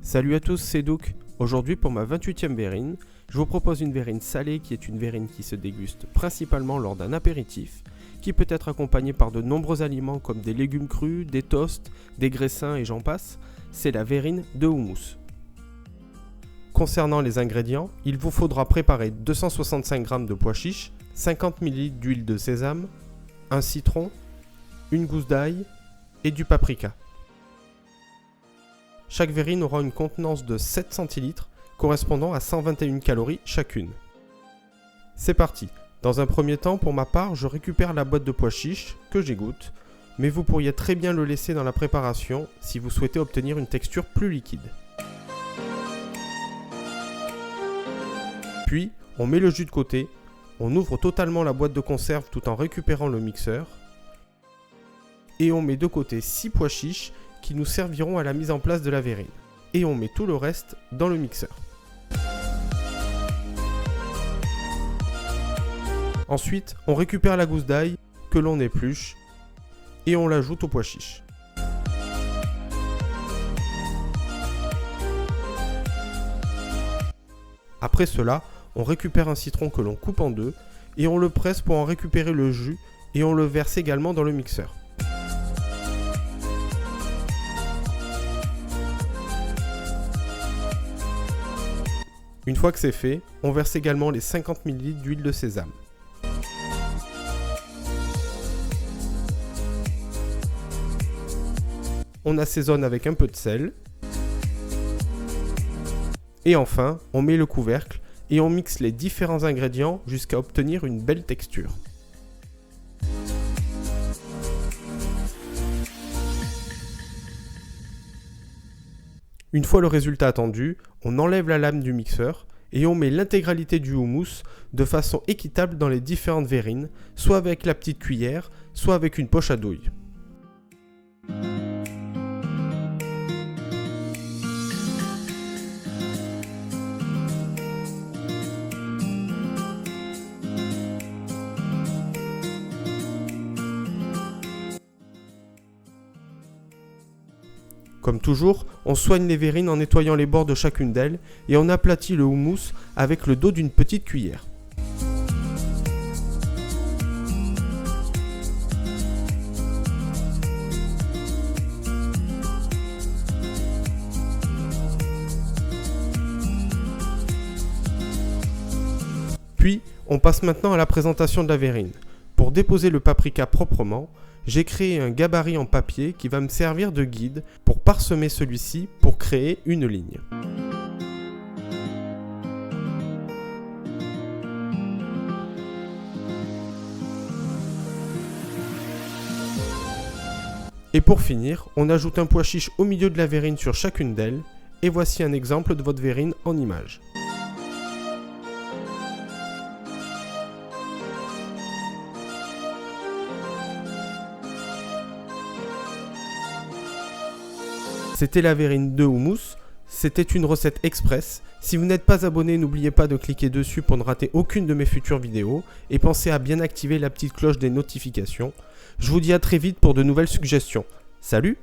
Salut à tous, c'est Douk. Aujourd'hui pour ma 28e verrine, je vous propose une verrine salée qui est une verrine qui se déguste principalement lors d'un apéritif, qui peut être accompagnée par de nombreux aliments comme des légumes crus, des toasts, des graissins et j'en passe. C'est la verrine de houmous. Concernant les ingrédients, il vous faudra préparer 265 g de pois chiches, 50 ml d'huile de sésame, un citron, une gousse d'ail et du paprika. Chaque verrine aura une contenance de 7 centilitres correspondant à 121 calories chacune. C'est parti. Dans un premier temps, pour ma part, je récupère la boîte de pois chiches que j'égoutte, mais vous pourriez très bien le laisser dans la préparation si vous souhaitez obtenir une texture plus liquide. Puis, on met le jus de côté, on ouvre totalement la boîte de conserve tout en récupérant le mixeur, et on met de côté 6 pois chiches qui nous serviront à la mise en place de la verrine. Et on met tout le reste dans le mixeur. Ensuite, on récupère la gousse d'ail que l'on épluche et on l'ajoute aux pois chiches. Après cela, on récupère un citron que l'on coupe en deux et on le presse pour en récupérer le jus et on le verse également dans le mixeur. Une fois que c'est fait, on verse également les 50 ml d'huile de sésame. On assaisonne avec un peu de sel. Et enfin, on met le couvercle et on mixe les différents ingrédients jusqu'à obtenir une belle texture. Une fois le résultat attendu, on enlève la lame du mixeur et on met l'intégralité du houmous de façon équitable dans les différentes verrines, soit avec la petite cuillère, soit avec une poche à douille. Comme toujours, on soigne les verrines en nettoyant les bords de chacune d'elles et on aplatit le houmous avec le dos d'une petite cuillère. Puis, on passe maintenant à la présentation de la verrine. Pour déposer le paprika proprement, j'ai créé un gabarit en papier qui va me servir de guide pour parsemer celui-ci pour créer une ligne. Et pour finir, on ajoute un pois chiche au milieu de la verrine sur chacune d'elles, et voici un exemple de votre verrine en image. C'était la verrine de houmous, c'était une recette express. Si vous n'êtes pas abonné, n'oubliez pas de cliquer dessus pour ne rater aucune de mes futures vidéos et pensez à bien activer la petite cloche des notifications. Je vous dis à très vite pour de nouvelles suggestions. Salut!